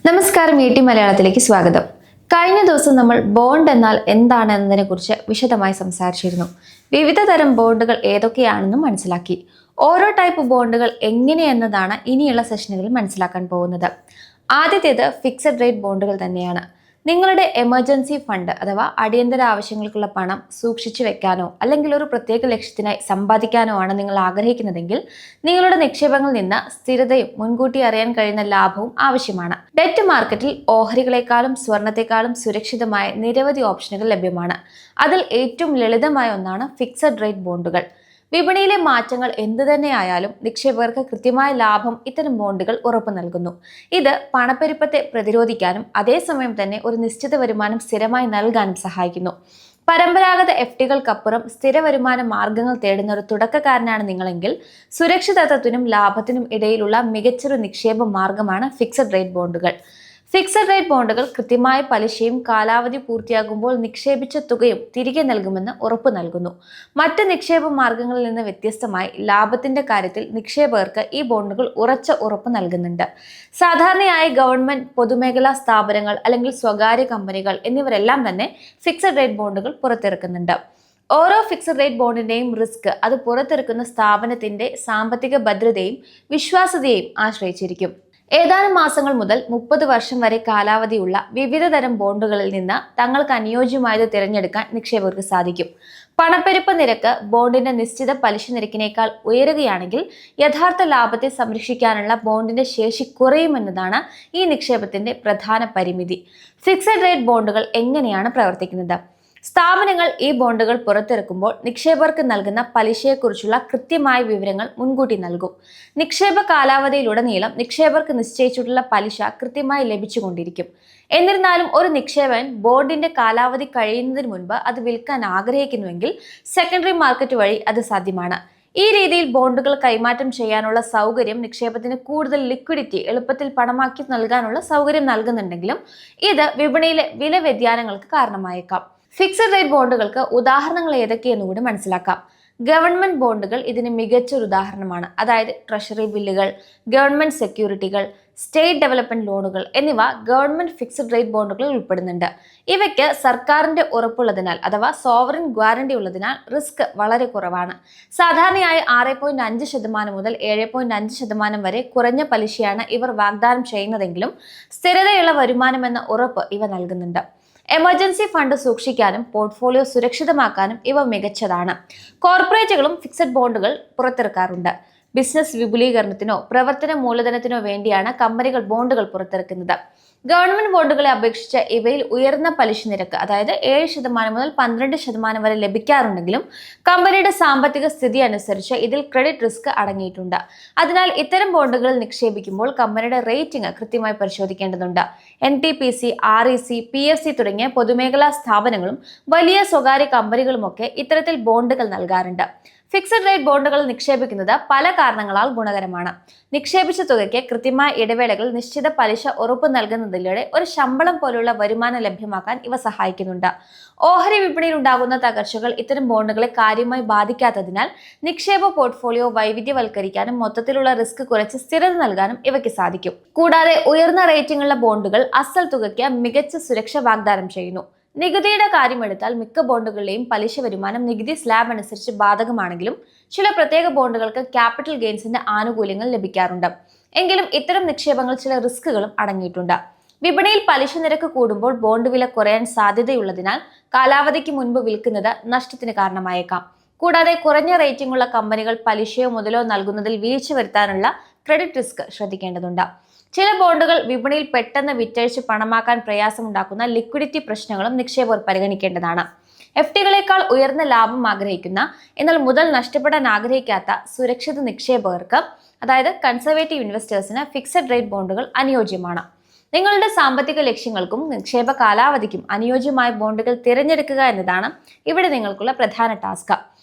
നമസ്കാരം മലയാളത്തിലേക്ക് സ്വാഗതം. കഴിഞ്ഞ ദിവസം നമ്മൾ ബോണ്ട് എന്നാൽ എന്താണ് എന്നതിനെക്കുറിച്ച് വിശദമായി സംസാരിച്ചിരുന്നു. വിവിധ തരം ബോണ്ടുകൾ ഏതൊക്കെയാണെന്നും മനസ്സിലാക്കി. ഓരോ ടൈപ്പ് ബോണ്ടുകൾ എങ്ങനെയെന്നതാണ് ഇനിയുള്ള സെഷനുകളിൽ മനസ്സിലാക്കാൻ പോകുന്നത്. ആദ്യത്തേത് ഫിക്സഡ് റേറ്റ് ബോണ്ടുകൾ തന്നെയാണ്. നിങ്ങളുടെ എമർജൻസി ഫണ്ട് അഥവാ അടിയന്തര ആവശ്യങ്ങൾക്കുള്ള പണം സൂക്ഷിച്ചു വെക്കാനോ അല്ലെങ്കിൽ ഒരു പ്രത്യേക ലക്ഷ്യത്തിനായി സമ്പാദിക്കാനോ ആണ് നിങ്ങൾ ആഗ്രഹിക്കുന്നതെങ്കിൽ നിങ്ങളുടെ നിക്ഷേപങ്ങളിൽ നിന്ന് സ്ഥിരതയും മുൻകൂട്ടി അറിയാൻ കഴിയുന്ന ലാഭവും ആവശ്യമാണ്. ഡെറ്റ് മാർക്കറ്റിൽ ഓഹരികളെക്കാളും സ്വർണത്തെക്കാളും സുരക്ഷിതമായ നിരവധി ഓപ്ഷനുകൾ ലഭ്യമാണ്. അതിൽ ഏറ്റവും ലളിതമായ ഒന്നാണ് ഫിക്സഡ് റേറ്റ് ബോണ്ടുകൾ. വിപണിയിലെ മാറ്റങ്ങൾ എന്തുതന്നെയായാലും നിക്ഷേപകർക്ക് കൃത്യമായ ലാഭം ഇത്തരം ബോണ്ടുകൾ ഉറപ്പു നൽകുന്നു. ഇത് പണപ്പെരുപ്പത്തെ പ്രതിരോധിക്കാനും അതേസമയം തന്നെ ഒരു നിശ്ചിത വരുമാനം സ്ഥിരമായി നൽകാനും സഹായിക്കുന്നു. പരമ്പരാഗത FDകൾക്കപ്പുറം സ്ഥിര വരുമാന മാർഗങ്ങൾ തേടുന്ന ഒരു തുടക്കക്കാരനാണ് നിങ്ങളെങ്കിൽ സുരക്ഷിതത്വത്തിനും ലാഭത്തിനും ഇടയിലുള്ള മികച്ചൊരു നിക്ഷേപ മാർഗമാണ് ഫിക്സഡ് റേറ്റ് ബോണ്ടുകൾ. ഫിക്സഡ് റേറ്റ് ബോണ്ടുകൾ കൃത്യമായ പലിശയും കാലാവധി പൂർത്തിയാകുമ്പോൾ നിക്ഷേപിച്ച തുകയും തിരികെ നൽകുമെന്ന് ഉറപ്പു നൽകുന്നു. മറ്റ് നിക്ഷേപ മാർഗങ്ങളിൽ നിന്ന് വ്യത്യസ്തമായി ലാഭത്തിന്റെ കാര്യത്തിൽ നിക്ഷേപകർക്ക് ഈ ബോണ്ടുകൾ ഉറച്ച ഉറപ്പ് നൽകുന്നുണ്ട്. സാധാരണയായി ഗവൺമെന്റ്, പൊതുമേഖലാ സ്ഥാപനങ്ങൾ അല്ലെങ്കിൽ സ്വകാര്യ കമ്പനികൾ എന്നിവരെല്ലാം തന്നെ ഫിക്സഡ് റേറ്റ് ബോണ്ടുകൾ പുറത്തിറക്കുന്നുണ്ട്. ഓരോ ഫിക്സഡ് റേറ്റ് ബോണ്ടിന്റെയും റിസ്ക് അത് പുറത്തിറക്കുന്ന സ്ഥാപനത്തിന്റെ സാമ്പത്തിക ഭദ്രതയും വിശ്വാസ്യതയെയും ആശ്രയിച്ചിരിക്കും. ഏതാനും മാസങ്ങൾ മുതൽ 30 വർഷം വരെ കാലാവധിയുള്ള വിവിധ തരം ബോണ്ടുകളിൽ നിന്ന് തങ്ങൾക്ക് അനുയോജ്യമായത് തിരഞ്ഞെടുക്കാൻ നിക്ഷേപകർക്ക് സാധിക്കും. പണപ്പെരുപ്പ നിരക്ക് ബോണ്ടിന്റെ നിശ്ചിത പലിശ നിരക്കിനേക്കാൾ ഉയരുകയാണെങ്കിൽ യഥാർത്ഥ ലാഭത്തെ സംരക്ഷിക്കാനുള്ള ബോണ്ടിന്റെ ശേഷി കുറയുമെന്നതാണ് ഈ നിക്ഷേപത്തിന്റെ പ്രധാന പരിമിതി. ഫിക്സഡ് റേറ്റ് ബോണ്ടുകൾ എങ്ങനെയാണ് പ്രവർത്തിക്കുന്നത്? സ്ഥാപനങ്ങൾ ഈ ബോണ്ടുകൾ പുറത്തിറക്കുമ്പോൾ നിക്ഷേപകർക്ക് നൽകുന്ന പലിശയെക്കുറിച്ചുള്ള കൃത്യമായ വിവരങ്ങൾ മുൻകൂട്ടി നൽകും. നിക്ഷേപ കാലാവധിയിലുടനീളം നിക്ഷേപകർക്ക് നിശ്ചയിച്ചിട്ടുള്ള പലിശ കൃത്യമായി ലഭിച്ചുകൊണ്ടിരിക്കും. എന്നിരുന്നാലും ഒരു നിക്ഷേപകൻ ബോണ്ടിന്റെ കാലാവധി കഴിയുന്നതിന് മുൻപ് അത് വിൽക്കാൻ ആഗ്രഹിക്കുന്നുവെങ്കിൽ സെക്കൻഡറി മാർക്കറ്റ് വഴി അത് സാധ്യമാണ്. ഈ രീതിയിൽ ബോണ്ടുകൾ കൈമാറ്റം ചെയ്യാനുള്ള സൗകര്യം നിക്ഷേപത്തിന് കൂടുതൽ ലിക്വിഡിറ്റി എളുപ്പത്തിൽ പണമാക്കി നൽകാനുള്ള സൗകര്യം നൽകുന്നുണ്ടെങ്കിലും ഇത് വിപണിയിലെ വില വ്യതിയാനങ്ങൾക്ക് കാരണമായേക്കാം. ഫിക്സഡ് റേറ്റ് ബോണ്ടുകൾക്ക് ഉദാഹരണങ്ങൾ ഏതൊക്കെയെന്ന് കൂടി മനസ്സിലാക്കാം. ഗവൺമെന്റ് ബോണ്ടുകൾ ഇതിന് മികച്ചൊരു ഉദാഹരണമാണ്. അതായത് ട്രഷറി ബില്ലുകൾ, ഗവൺമെന്റ് സെക്യൂരിറ്റികൾ, സ്റ്റേറ്റ് ഡെവലപ്മെന്റ് ലോണുകൾ എന്നിവ ഗവൺമെന്റ് ഫിക്സഡ് റേറ്റ് ബോണ്ടുകളിൽ ഉൾപ്പെടുന്നുണ്ട്. ഇവയ്ക്ക് സർക്കാരിന്റെ ഉറപ്പുള്ളതിനാൽ അഥവാ സോവറിൻ ഗ്യാരണ്ടി ഉള്ളതിനാൽ റിസ്ക് വളരെ കുറവാണ്. സാധാരണയായി 6.5% മുതൽ 7.5% വരെ കുറഞ്ഞ പലിശയാണ് ഇവർ വാഗ്ദാനം ചെയ്യുന്നതെങ്കിലും സ്ഥിരതയുള്ള വരുമാനം എന്ന ഉറപ്പ് ഇവ നൽകുന്നുണ്ട്. എമർജൻസി ഫണ്ട് സൂക്ഷിക്കാനും പോർട്ട്ഫോളിയോ സുരക്ഷിതമാക്കാനും ഇവ മികച്ചതാണ്. കോർപ്പറേറ്റുകളും ഫിക്സഡ് ബോണ്ടുകൾ പുറത്തിറക്കാറുണ്ട്. ബിസിനസ് വിപുലീകരണത്തിനോ പ്രവർത്തന മൂലധനത്തിനോ വേണ്ടിയാണ് കമ്പനികൾ ബോണ്ടുകൾ പുറത്തിറക്കുന്നത്. ഗവൺമെന്റ് ബോണ്ടുകളെ അപേക്ഷിച്ച് ഇവയിൽ ഉയർന്ന പലിശ നിരക്ക് അതായത് 7% മുതൽ 12% വരെ ലഭിക്കാറുണ്ടെങ്കിലും കമ്പനിയുടെ സാമ്പത്തിക സ്ഥിതി അനുസരിച്ച് ഇതിൽ ക്രെഡിറ്റ് റിസ്ക് അടങ്ങിയിട്ടുണ്ട്. അതിനാൽ ഇത്തരം ബോണ്ടുകളിൽ നിക്ഷേപിക്കുമ്പോൾ കമ്പനിയുടെ റേറ്റിംഗ് കൃത്യമായി പരിശോധിക്കേണ്ടതുണ്ട്. NTPC, REC, PFC തുടങ്ങിയ പൊതുമേഖലാ സ്ഥാപനങ്ങളും വലിയ സ്വകാര്യ കമ്പനികളുമൊക്കെ ഇത്തരത്തിൽ ബോണ്ടുകൾ നൽകാറുണ്ട്. ഫിക്സഡ് റേറ്റ് ബോണ്ടുകൾ നിക്ഷേപിക്കുന്നത് പല കാരണങ്ങളാൽ ഗുണകരമാണ്. നിക്ഷേപിച്ച തുകയ്ക്ക് കൃത്യമായ ഇടവേളകൾ നിശ്ചിത പലിശ ഉറപ്പു നൽകുന്നതിലൂടെ ഒരു ശമ്പളം പോലുള്ള വരുമാനം ലഭ്യമാക്കാൻ ഇവ സഹായിക്കുന്നുണ്ട്. ഓഹരി വിപണിയിൽ ഉണ്ടാകുന്ന തകർച്ചകൾ ഇത്തരം ബോണ്ടുകളെ കാര്യമായി ബാധിക്കാത്തതിനാൽ നിക്ഷേപ പോർട്ട്ഫോളിയോ വൈവിധ്യവൽക്കരിക്കാനും മൊത്തത്തിലുള്ള റിസ്ക് കുറച്ച് സ്ഥിരത നൽകാനും ഇവയ്ക്ക് സാധിക്കും. കൂടാതെ ഉയർന്ന റേറ്റിംഗുള്ള ബോണ്ടുകൾ അസൽ തുകയ്ക്ക് മികച്ച സുരക്ഷ വാഗ്ദാനം ചെയ്യുന്നു. നികുതിയുടെ കാര്യമെടുത്താൽ മിക്ക ബോണ്ടുകളിലെയും പലിശ വരുമാനം നികുതി സ്ലാബ് അനുസരിച്ച് ബാധകമാണെങ്കിലും ചില പ്രത്യേക ബോണ്ടുകൾക്ക് ക്യാപിറ്റൽ ഗെയിൻസിന്റെ ആനുകൂല്യങ്ങൾ ലഭിക്കാറുണ്ട്. എങ്കിലും ഇത്തരം നിക്ഷേപങ്ങൾ ചില റിസ്കുകളും അടങ്ങിയിട്ടുണ്ട്. വിപണിയിൽ പലിശ നിരക്ക് കൂടുമ്പോൾ ബോണ്ട് വില കുറയാൻ സാധ്യതയുള്ളതിനാൽ കാലാവധിക്ക് മുൻപ് വിൽക്കുന്നത് നഷ്ടത്തിന് കാരണമായേക്കാം. കൂടാതെ കുറഞ്ഞ റേറ്റിംഗ് ഉള്ള കമ്പനികൾ പലിശയോ മുതലോ നൽകുന്നതിൽ വീഴ്ച വരുത്താനുള്ള ക്രെഡിറ്റ് റിസ്ക് ശ്രദ്ധിക്കേണ്ടതുണ്ട്. ചില ബോണ്ടുകൾ വിപണിയിൽ പെട്ടെന്ന് വിറ്റഴിച്ച് പണമാക്കാൻ പ്രയാസമുണ്ടാക്കുന്ന ലിക്വിഡിറ്റി പ്രശ്നങ്ങളും നിക്ഷേപകർ പരിഗണിക്കേണ്ടതാണ്. FDകളേക്കാൾ ഉയർന്ന ലാഭം ആഗ്രഹിക്കുന്ന എന്നാൽ മുതൽ നഷ്ടപ്പെടാൻ ആഗ്രഹിക്കാത്ത സുരക്ഷിത നിക്ഷേപകർക്ക് അതായത് കൺസർവേറ്റീവ് ഇൻവെസ്റ്റേഴ്സിന് ഫിക്സഡ് റേറ്റ് ബോണ്ടുകൾ അനുയോജ്യമാണ്. നിങ്ങളുടെ സാമ്പത്തിക ലക്ഷ്യങ്ങൾക്കും നിക്ഷേപ കാലാവധിക്കും അനുയോജ്യമായ ബോണ്ടുകൾ തിരഞ്ഞെടുക്കുക എന്നതാണ് ഇവിടെ നിങ്ങൾക്കുള്ള പ്രധാന ടാസ്ക്.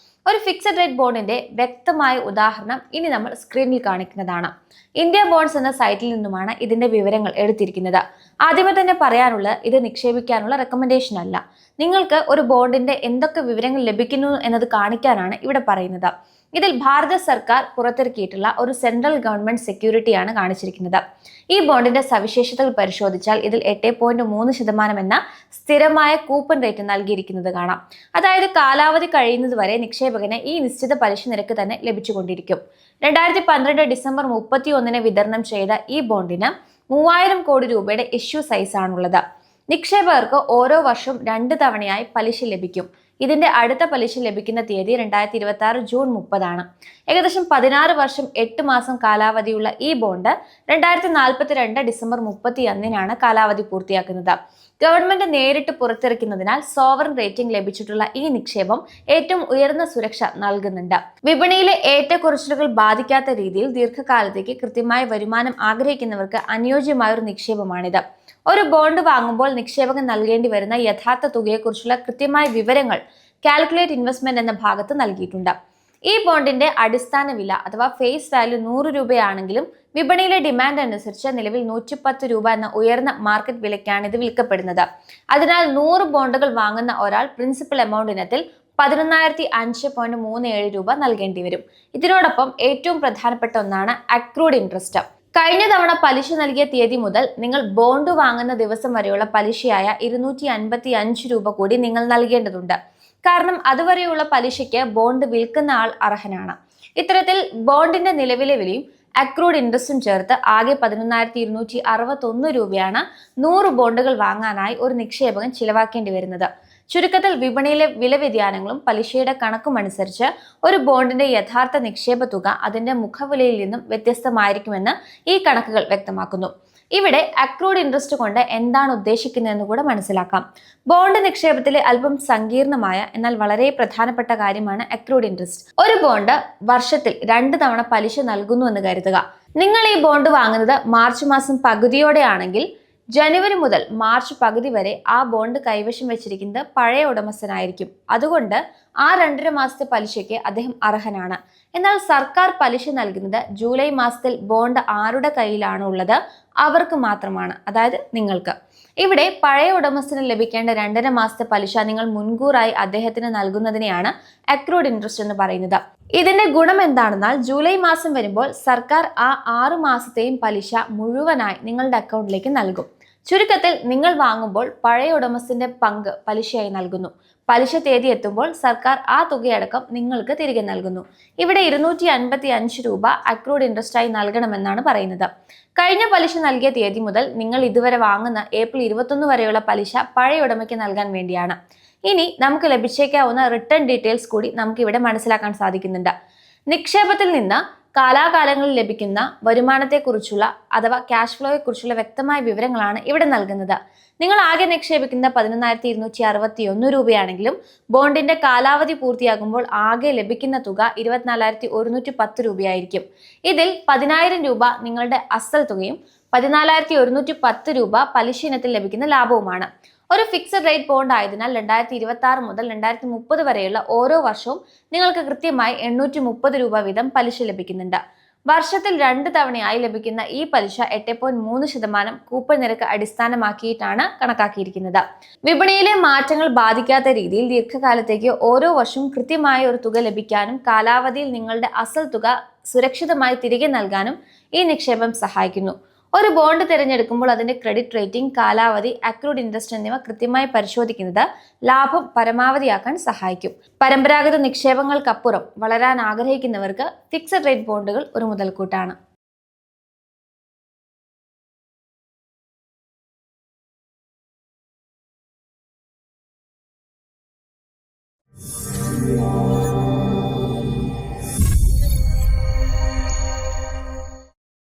ഒരു ഫിക്സഡ് റേറ്റ് ബോണ്ടിന്റെ വ്യക്തമായ ഉദാഹരണം ഇനി നമ്മൾ സ്ക്രീനിൽ കാണിക്കുന്നതാണ്. ഇന്ത്യ ബോണ്ട്സ് എന്ന സൈറ്റിൽ നിന്നുമാണ് ഇതിന്റെ വിവരങ്ങൾ എടുത്തിരിക്കുന്നത്. ആദ്യമേ തന്നെ പറയാനുള്ളത് ഇത് നിക്ഷേപിക്കാനുള്ള റെക്കമെൻഡേഷൻ അല്ല. നിങ്ങൾക്ക് ഒരു ബോണ്ടിന്റെ എന്തൊക്കെ വിവരങ്ങൾ ലഭിക്കുന്നു എന്നത് കാണിക്കാനാണ് ഇവിടെ പറയുന്നത്. ഇതിൽ ഭാരത സർക്കാർ പുറത്തിറക്കിയിട്ടുള്ള ഒരു സെൻട്രൽ ഗവൺമെന്റ് സെക്യൂരിറ്റിയാണ് കാണിച്ചിരിക്കുന്നത്. ഈ ബോണ്ടിന്റെ സവിശേഷതകൾ പരിശോധിച്ചാൽ ഇതിൽ 8.3% എന്ന സ്ഥിരമായ കൂപ്പൺ റേറ്റ് നൽകിയിരിക്കുന്നത് കാണാം. അതായത് കാലാവധി കഴിയുന്നത് വരെ നിക്ഷേപകന് ഈ നിശ്ചിത പലിശ നിരക്ക് തന്നെ ലഭിച്ചുകൊണ്ടിരിക്കും. 2012 ഡിസംബർ 31 വിതരണം ചെയ്ത ഈ ബോണ്ടിന് 3000 കോടി രൂപയുടെ ഇഷ്യൂ സൈസാണുള്ളത്. നിക്ഷേപകർക്ക് ഓരോ വർഷവും 2 തവണയായി പലിശ ലഭിക്കും. ഇതിന്റെ അടുത്ത പലിശ ലഭിക്കുന്ന തീയതി 2026 ജൂൺ 30 ഏകദേശം 16 വർഷം 8 മാസം കാലാവധിയുള്ള ഈ ബോണ്ട് 2042 ഡിസംബർ 31 കാലാവധി പൂർത്തിയാക്കുന്നത്. ഗവൺമെന്റ് നേരിട്ട് പുറത്തിറക്കുന്നതിനാൽ സോവറൻ റേറ്റിംഗ് ലഭിച്ചിട്ടുള്ള ഈ നിക്ഷേപം ഏറ്റവും ഉയർന്ന സുരക്ഷ നൽകുന്നുണ്ട്. വിപണിയിലെ ഏറ്റക്കുറച്ചിലുകൾ ബാധിക്കാത്ത രീതിയിൽ ദീർഘകാലത്തേക്ക് കൃത്യമായ വരുമാനം ആഗ്രഹിക്കുന്നവർക്ക് അനുയോജ്യമായ ഒരു നിക്ഷേപമാണിത്. ഒരു ബോണ്ട് വാങ്ങുമ്പോൾ നിക്ഷേപകൻ നൽകേണ്ടി വരുന്ന യഥാർത്ഥ തുകയെക്കുറിച്ചുള്ള കൃത്യമായ വിവരങ്ങൾ കാൽക്കുലേറ്റ് ഇൻവെസ്റ്റ്മെന്റ് എന്ന ഭാഗത്ത് നൽകിയിട്ടുണ്ട്. ഈ ബോണ്ടിന്റെ അടിസ്ഥാന വില അഥവാ ഫേസ് വാല്യൂ 100 രൂപയാണെങ്കിലും വിപണിയിലെ ഡിമാൻഡ് അനുസരിച്ച് നിലവിൽ 110 രൂപ എന്ന ഉയർന്ന മാർക്കറ്റ് വിലയ്ക്കാണ് ഇത് വിൽക്കപ്പെടുന്നത്. അതിനാൽ 100 ബോണ്ടുകൾ വാങ്ങുന്ന ഒരാൾ പ്രിൻസിപ്പൽ എമൗണ്ട് ഇനത്തിൽ 11,05.37 രൂപ നൽകേണ്ടി വരും. ഇതിനോടൊപ്പം ഏറ്റവും പ്രധാനപ്പെട്ട ഒന്നാണ് അക്രൂഡ് ഇൻട്രസ്റ്റ്. കഴിഞ്ഞ തവണ പലിശ നൽകിയ തീയതി മുതൽ നിങ്ങൾ ബോണ്ട് വാങ്ങുന്ന ദിവസം വരെയുള്ള പലിശയായ 255 രൂപ കൂടി നിങ്ങൾ നൽകേണ്ടതുണ്ട്. കാരണം അതുവരെയുള്ള പലിശയ്ക്ക് ബോണ്ട് വിൽക്കുന്ന ആൾ അർഹനാണ്. ഇത്തരത്തിൽ ബോണ്ടിന്റെ നിലവിലെ വിലയും അക്രൂഡ് ഇൻട്രസ്റ്റും ചേർത്ത് ആകെ 11,261 രൂപയാണ് 100 ബോണ്ടുകൾ വാങ്ങാനായി ഒരു നിക്ഷേപകൻ ചിലവാക്കേണ്ടി വരുന്നത്. ചുരുക്കത്തിൽ വിപണിയിലെ വില വ്യതിയാനങ്ങളും പലിശയുടെ കണക്കും അനുസരിച്ച് ഒരു ബോണ്ടിന്റെ യഥാർത്ഥ നിക്ഷേപ തുക അതിന്റെ മുഖവിലയിൽ നിന്നും വ്യത്യസ്തമായിരിക്കുമെന്ന് ഈ കണക്കുകൾ വ്യക്തമാക്കുന്നു. ഇവിടെ അക്രൂഡ് ഇൻട്രസ്റ്റ് കൊണ്ട് എന്താണ് ഉദ്ദേശിക്കുന്നതെന്ന് കൂടെ മനസ്സിലാക്കാം. ബോണ്ട് നിക്ഷേപത്തിലെ അല്പം സങ്കീർണമായ എന്നാൽ വളരെ പ്രധാനപ്പെട്ട കാര്യമാണ് അക്രൂഡ് ഇൻട്രസ്റ്റ്. ഒരു ബോണ്ട് വർഷത്തിൽ 2 തവണ പലിശ നൽകുന്നു എന്ന് കരുതുക. നിങ്ങൾ ഈ ബോണ്ട് വാങ്ങുന്നത് മാർച്ച് മാസം പകുതിയോടെ ആണെങ്കിൽ ജനുവരി മുതൽ മാർച്ച് പകുതി വരെ ആ ബോണ്ട് കൈവശം വെച്ചിരിക്കുന്നത് പഴയ ഉടമസ്ഥനായിരിക്കും. അതുകൊണ്ട് ആ 2.5 മാസത്തെ പലിശയ്ക്ക് അദ്ദേഹം അർഹനാണ്. എന്നാൽ സർക്കാർ പലിശ നൽകുന്നത് ജൂലൈ മാസത്തിൽ ബോണ്ട് ആരുടെ കയ്യിലാണോ ഉള്ളത് അവർക്ക് മാത്രമാണ്, അതായത് നിങ്ങൾക്ക്. ഇവിടെ പഴയ ഉടമസ്ഥന് ലഭിക്കേണ്ട 2.5 മാസത്തെ പലിശ നിങ്ങൾ മുൻകൂറായി അദ്ദേഹത്തിന് നൽകുന്നതിനെയാണ് അക്രൂഡ് ഇൻട്രസ്റ്റ് എന്ന് പറയുന്നത്. ഇതിന്റെ ഗുണം എന്താണെന്നാൽ ജൂലൈ മാസം വരുമ്പോൾ സർക്കാർ ആ 6 മാസത്തെയും പലിശ മുഴുവനായി നിങ്ങളുടെ അക്കൗണ്ടിലേക്ക് നൽകും. ചുരുക്കത്തിൽ നിങ്ങൾ വാങ്ങുമ്പോൾ പഴയ ഉടമസ്ഥന്റെ പങ്ക് പലിശയായി നൽകുന്നു. പലിശ തീയതി എത്തുമ്പോൾ സർക്കാർ ആ തുകയടക്കം നിങ്ങൾക്ക് തിരികെ നൽകുന്നു. ഇവിടെ 255 രൂപ അക്രൂഡ് ഇൻട്രസ്റ്റായി നൽകണമെന്നാണ് പറയുന്നത്. കഴിഞ്ഞ പലിശ നൽകിയ തീയതി മുതൽ നിങ്ങൾ ഇതുവരെ വാങ്ങുന്ന ഏപ്രിൽ 21 വരെയുള്ള പലിശ പഴയ ഉടമയ്ക്ക് നൽകാൻ വേണ്ടിയാണ്. ഇനി നമുക്ക് ലഭിച്ചേക്കാവുന്ന റിട്ടേൺ ഡീറ്റെയിൽസ് കൂടി നമുക്ക് ഇവിടെ മനസ്സിലാക്കാൻ സാധിക്കുന്നുണ്ട്. നിക്ഷേപത്തിൽ നിന്ന് കാലാകാലങ്ങളിൽ ലഭിക്കുന്ന വരുമാനത്തെക്കുറിച്ചുള്ള അഥവാ ക്യാഷ് ഫ്ലോയെക്കുറിച്ചുള്ള വ്യക്തമായ വിവരങ്ങളാണ് ഇവിടെ നൽകുന്നത്. നിങ്ങൾ ആകെ നിക്ഷേപിക്കുന്ന 11,261 രൂപയാണെങ്കിലും ബോണ്ടിന്റെ കാലാവധി പൂർത്തിയാകുമ്പോൾ ആകെ ലഭിക്കുന്ന തുക 24,110 രൂപയായിരിക്കും. ഇതിൽ 10,000 രൂപ നിങ്ങളുടെ അസൽ തുകയും 14,110 രൂപ പലിശ ഇനത്തിൽ ലഭിക്കുന്ന ലാഭവുമാണ്. ഒരു ഫിക്സഡ് റേറ്റ് ബോണ്ട് ആയതിനാൽ 2026 മുതൽ 2030 വരെയുള്ള ഓരോ വർഷവും നിങ്ങൾക്ക് കൃത്യമായി 830 രൂപ വീതം പലിശ ലഭിക്കുന്നുണ്ട്. വർഷത്തിൽ 2 തവണയായി ലഭിക്കുന്ന ഈ പലിശ 8.3% കൂപ്പൺ നിരക്ക് അടിസ്ഥാനമാക്കിയിട്ടാണ് കണക്കാക്കിയിരിക്കുന്നത്. വിപണിയിലെ മാറ്റങ്ങൾ ബാധിക്കാത്ത രീതിയിൽ ദീർഘകാലത്തേക്ക് ഓരോ വർഷവും കൃത്യമായ ഒരു തുക ലഭിക്കാനും കാലാവധിയിൽ നിങ്ങളുടെ അസൽ തുക സുരക്ഷിതമായി തിരികെ നൽകാനും ഈ നിക്ഷേപം സഹായിക്കുന്നു. ഒരു ബോണ്ട് തിരഞ്ഞെടുക്കുമ്പോൾ അതിന്റെ ക്രെഡിറ്റ് റേറ്റിംഗ്, കാലാവധി, അക്രൂഡ് ഇൻട്രസ്റ്റ് എന്നിവ കൃത്യമായി പരിശോധിക്കുന്നത് ലാഭം പരമാവധിയാക്കാൻ സഹായിക്കും. പരമ്പരാഗത നിക്ഷേപങ്ങൾക്കപ്പുറം വളരാൻ ആഗ്രഹിക്കുന്നവർക്ക് ഫിക്സഡ് റേറ്റ് ബോണ്ടുകൾ ഒരു മുതൽക്കൂട്ടാണ്.